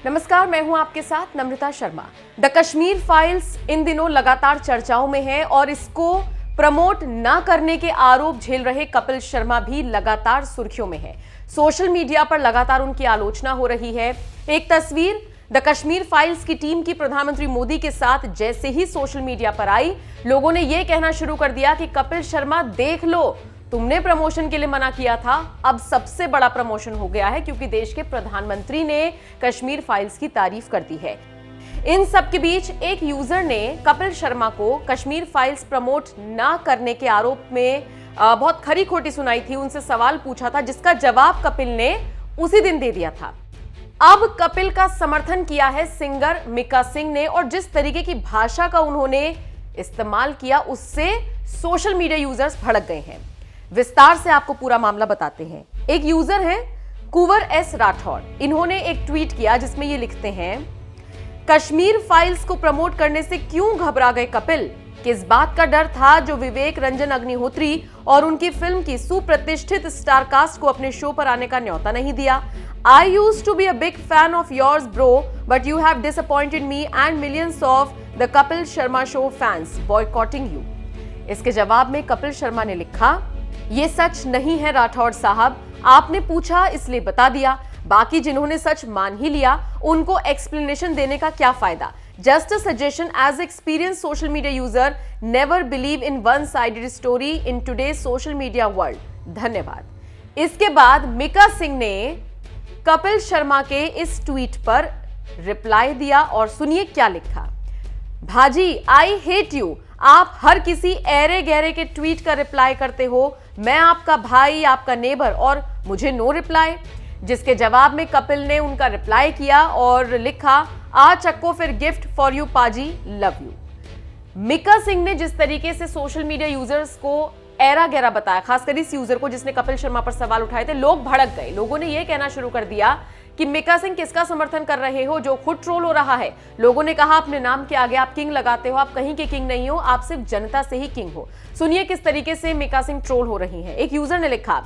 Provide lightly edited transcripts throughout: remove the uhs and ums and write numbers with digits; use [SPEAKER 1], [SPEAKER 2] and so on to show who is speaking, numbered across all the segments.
[SPEAKER 1] नमस्कार, मैं हूं आपके साथ नम्रता शर्मा। द कश्मीर फाइल्स इन दिनों लगातार चर्चाओं में है और इसको प्रमोट न करने के आरोप झेल रहे कपिल शर्मा भी लगातार सुर्खियों में है। सोशल मीडिया पर लगातार उनकी आलोचना हो रही है। एक तस्वीर द कश्मीर फाइल्स की टीम की प्रधानमंत्री मोदी के साथ जैसे ही सोशल मीडिया पर आई, लोगों ने यह कहना शुरू कर दिया कि कपिल शर्मा देख लो, तुमने प्रमोशन के लिए मना किया था, अब सबसे बड़ा प्रमोशन हो गया है क्योंकि देश के प्रधानमंत्री ने कश्मीर फाइल्स की तारीफ कर दी है। इन सब के बीच एक यूजर ने कपिल शर्मा को कश्मीर फाइल्स प्रमोट ना करने के आरोप में बहुत खरी खोटी सुनाई थी, उनसे सवाल पूछा था जिसका जवाब कपिल ने उसी दिन दे दिया था। अब कपिल का समर्थन किया है सिंगर मिका सिंह ने और जिस तरीके की भाषा का उन्होंने इस्तेमाल किया उससे सोशल मीडिया यूजर्स भड़क गए हैं। विस्तार से आपको पूरा मामला बताते हैं। एक यूजर है कुंवर एस राठौड़, इन्होंने एक ट्वीट किया जिसमें ये लिखते हैं, कश्मीर फाइल्स को प्रमोट करने से क्यों घबरा गए कपिल? किस बात का डर था जो विवेक रंजन अग्निहोत्री और उनकी फिल्म की सुप्रतिष्ठित स्टारकास्ट को अपने शो पर आने का न्योता नहीं दिया? I used to be a big fan of yours, bro, but you have disappointed me and millions of the Kapil Sharma show fans boycotting you. इसके जवाब में कपिल शर्मा ने लिखा, ये सच नहीं है राठौड़ साहब, आपने पूछा इसलिए बता दिया, बाकी जिन्होंने सच मान ही लिया उनको एक्सप्लेनेशन देने का क्या फायदा? Just a suggestion as experience social media user, never believe in one sided story in today social media world. धन्यवाद। इसके बाद मिका सिंह ने कपिल शर्मा के इस ट्वीट पर रिप्लाई दिया और सुनिए क्या लिखा। भाजी, आई हेट यू, आप हर किसी ऐरे गहरे के ट्वीट का रिप्लाई करते हो, मैं आपका भाई, आपका नेबर, और मुझे नो रिप्लाई। जिसके जवाब में कपिल ने उनका रिप्लाई किया और लिखा, आ चक्को फिर गिफ्ट फॉर यू पाजी, लव यू। मिका सिंह ने जिस तरीके से सोशल मीडिया यूजर्स को ऐरा गहरा बताया, खासकर इस यूजर को जिसने कपिल शर्मा पर सवाल उठाए थे, लोग भड़क गए। लोगों ने यह कहना शुरू कर दिया कि मिका सिंह किसका समर्थन कर रहे हो जो खुद ट्रोल हो रहा है। लोगों ने कहा अपने नाम के आगे आप किंग लगाते हो, आप कहीं के किंग नहीं हो, आप सिर्फ जनता से ही किंग हो। सुनिए किस तरीके से मिका सिंह ट्रोल हो रही हैं। एक यूजर ने लिखा,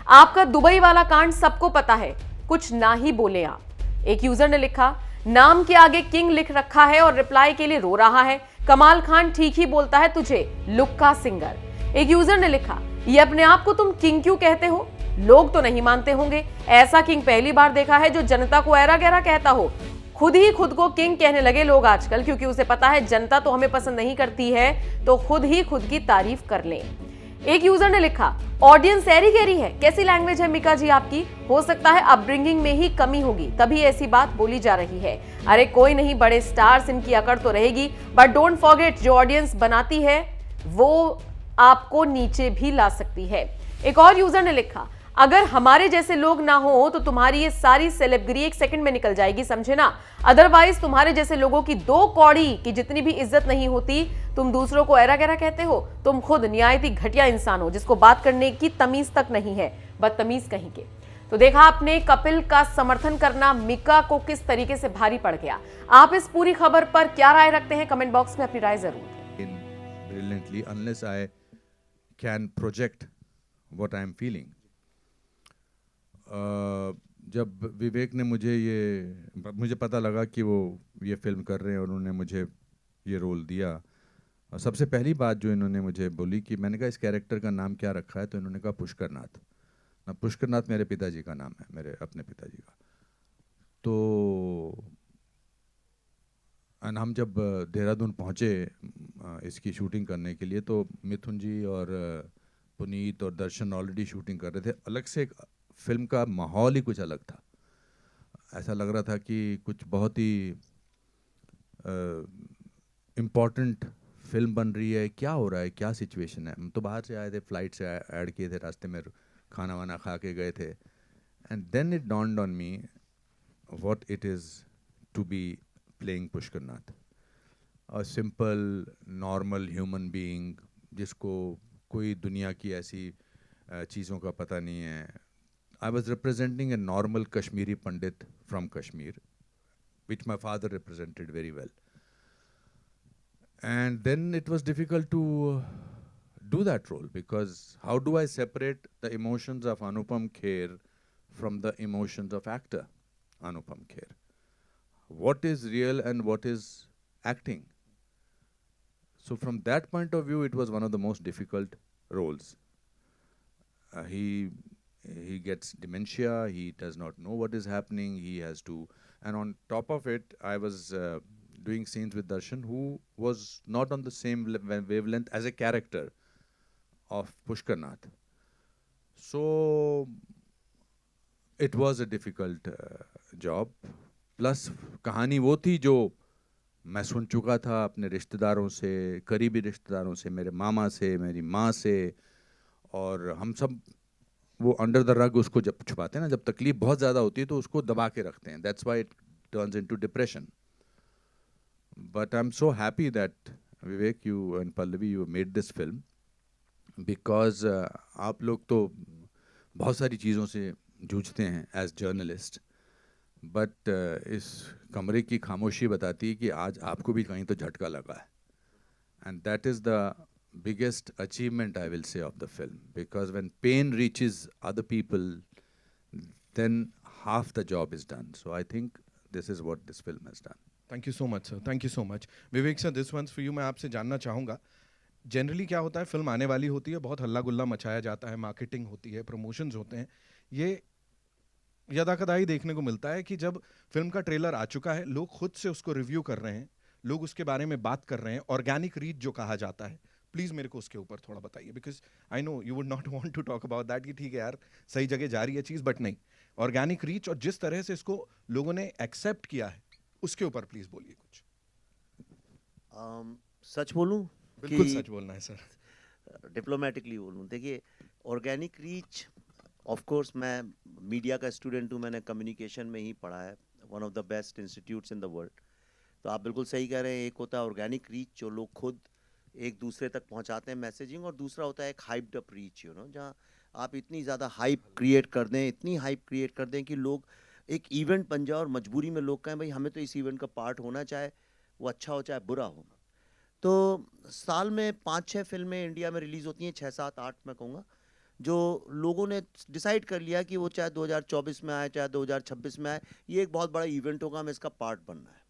[SPEAKER 1] आपका दुबई वाला कांड सबको पता है, कुछ ना ही बोले आप। एक यूजर ने लिखा, नाम के आगे किंग लिख रखा है और रिप्लाई के लिए रो रहा है, कमाल खान ठीक ही बोलता है तुझे, लुक्का सिंगर। एक यूजर ने लिखा, ये अपने आप को तुम किंग क्यों कहते हो? लोग तो नहीं मानते होंगे, ऐसा किंग पहली बार देखा है जो जनता को ऐरा गहरा कहता हो। खुद ही खुद को किंग कहने लगे लोग आजकल, क्योंकि उसे पता है जनता तो हमें पसंद नहीं करती है, तो खुद ही खुद की तारीफ कर लें। एक यूजर ने लिखा, ऑडियंस ऐरी गहरी है, कैसी लैंग्वेज है मिका जी आपकी? हो सकता है अपब्रिंगिंग में ही कमी होगी, तभी ऐसी बात बोली जा रही है। अरे कोई नहीं, बड़े स्टार्स, इनकी अकड़ तो रहेगी, बट डोंट फॉरगेट जो ऑडियंस बनाती है वो आपको नीचे भी ला सकती है। एक और यूजर ने लिखा, अगर हमारे जैसे लोग ना हो तो तुम्हारी ये सारी सेलेब्रिटी एक सेकंड में निकल जाएगी, समझे ना? अदरवाइज तुम्हारे जैसे लोगों की दो कौड़ी की जितनी भी इज्जत नहीं होती, तुम दूसरों को ऐरा गहरा कहते हो, तुम खुद निहायती घटिया इंसान हो जिसको बात करने की तमीज तक नहीं है, बदतमीज कहीं के। तो देखा आपने कपिल का समर्थन करना मिका को किस तरीके से भारी पड़ गया। आप इस पूरी खबर पर क्या राय रखते हैं? कमेंट बॉक्स में अपनी राय जरूर दें।
[SPEAKER 2] Brilliantly, unless I can project what I am feeling. जब विवेक ने मुझे पता लगा कि वो ये फिल्म कर रहे हैं और उन्होंने मुझे ये रोल दिया, और सबसे पहली बात जो इन्होंने मुझे बोली कि मैंने कहा इस कैरेक्टर का नाम क्या रखा है, तो इन्होंने कहा पुष्करनाथ। ना, पुष्करनाथ मेरे पिताजी का नाम है, मेरे अपने पिताजी का। तो हम जब देहरादून पहुँचे इसकी शूटिंग करने के लिए, तो मिथुन जी और पुनीत और दर्शन ऑलरेडी शूटिंग कर रहे थे। अलग से एक फिल्म का माहौल ही कुछ अलग था, ऐसा लग रहा था कि कुछ बहुत ही इम्पॉर्टेंट फिल्म बन रही है, क्या हो रहा है, क्या सिचुएशन है। हम तो बाहर से आए थे, फ्लाइट से ऐड किए थे, रास्ते में खाना वाना खा के गए थे, and then it dawned on me what it is to be playing Pushkarnath, a simple normal human being जिसको कोई दुनिया की ऐसी चीज़ों का पता नहीं है। I was representing a normal Kashmiri Pandit from Kashmir, which my father represented very well, and then it was difficult to do that role, because how do I separate the emotions of Anupam Kher from the emotions of actor Anupam Kher? what is real and what is acting. So from that point of view, it was one of the most difficult roles. He gets dementia. He does not know what is happening. He has to, and on top of it, I was doing scenes with Darshan, who was not on the same wavelength as a character of Pushkar Nath. So it was a difficult job. Plus कहानी वो थी जो मैं सुन चुका था अपने रिश्तेदारों से, करीबी रिश्तेदारों से, मेरे मामा से, मेरी माँ से, और हम सब वो अंडर द रग उसको जब छुपाते हैं ना, जब तकलीफ बहुत ज़्यादा होती है तो उसको दबा के रखते हैं. That's why it turns into depression. But I am so happy that Vivek, you and Pallavi, you made this film, because आप लोग तो बहुत सारी चीज़ों से जूझते हैं एज जर्नलिस्ट, बट इस कमरे की खामोशी बताती है कि आज आपको भी कहीं तो झटका लगा है. And that is the biggest achievement, I will say, of the film, because when pain reaches other people, then half the job is done. So I think this is what this film has done.
[SPEAKER 3] Thank you so much sir, thank you so much. Vivek sir, this one's for you. मैं आपसे जानना चाहूँगा, generally क्या होता है, film आने वाली होती है, बहुत हल्ला गुल्ला मचाया जाता है, मार्केटिंग होती है, प्रमोशंस होते हैं. ये यदाकदाई देखने को मिलता है कि जब फिल्म का ट्रेलर आ चुका है, लोग खुद से उसको रिव्यू कर रहे हैं, लोग उसके बारे में बात कर रहे हैं, ऑर्गेनिक रीच जो कहा जाता है. प्लीज़ मेरे को उसके ऊपर थोड़ा बताइए, because I know you would not want to talk about that कि ठीक है यार, सही जगह जा रही है चीज़, बट नहीं, ऑर्गेनिक रीच और जिस तरह से इसको लोगों ने एक्सेप्ट किया है, उसके ऊपर प्लीज़ बोलिए कुछ.
[SPEAKER 4] सच बोलूं?
[SPEAKER 3] बिल्कुल सच बोलना है सर.
[SPEAKER 4] डिप्लोमेटिकली बोलूं, देखिए, ऑर्गेनिक रीच, ऑफ कोर्स मैं मीडिया का स्टूडेंट हूं, मैंने कम्युनिकेशन में ही पढ़ा है, one of the best institutes in the world. तो आप बिल्कुल सही कह रहे हैं. एक होता है ऑर्गेनिक रीच, जो लोग खुद एक दूसरे तक पहुंचाते हैं मैसेजिंग, और दूसरा होता है एक hyped up reach, you know, जहां आप इतनी ज़्यादा हाइप क्रिएट कर दें, इतनी हाइप क्रिएट कर दें कि लोग, एक इवेंट बन जाए और मजबूरी में लोग कहें भाई हमें तो इस इवेंट का पार्ट होना, चाहे वो अच्छा हो चाहे बुरा हो. तो साल में 5-6 फिल्में इंडिया में रिलीज़ होती हैं, 6-7-8 मैं कहूँगा, जो लोगों ने डिसाइड कर लिया कि वो चाहे 2024 में आए चाहे 2026 में आए, ये एक बहुत बड़ा इवेंट होगा, हमें इसका पार्ट बनना है.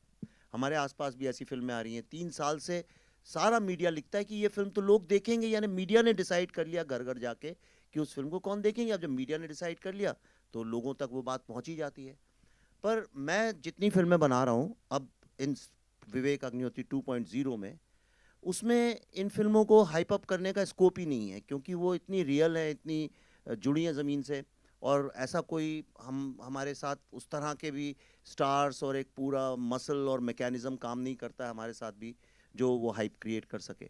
[SPEAKER 4] हमारे आसपास भी ऐसी फिल्में आ रही हैं. 3 साल से सारा मीडिया लिखता है कि ये फिल्म तो लोग देखेंगे, यानी मीडिया ने डिसाइड कर लिया घर घर जाके कि उस फिल्म को कौन देखेंगे. अब जब मीडिया ने डिसाइड कर लिया तो लोगों तक वो बात पहुंची जाती है. पर मैं जितनी फिल्में बना रहा हूँ अब इन विवेक अग्निहोत्री 2.0 में, उसमें इन फिल्मों को हाइप अप करने का स्कोप ही नहीं है, क्योंकि वो इतनी रियल है, इतनी जुड़ी हैं ज़मीन से, और ऐसा कोई हमारे साथ उस तरह के भी स्टार्स और एक पूरा मसल और मैकेनिज़्म काम नहीं करता है हमारे साथ भी, जो वो हाइप क्रिएट कर सके.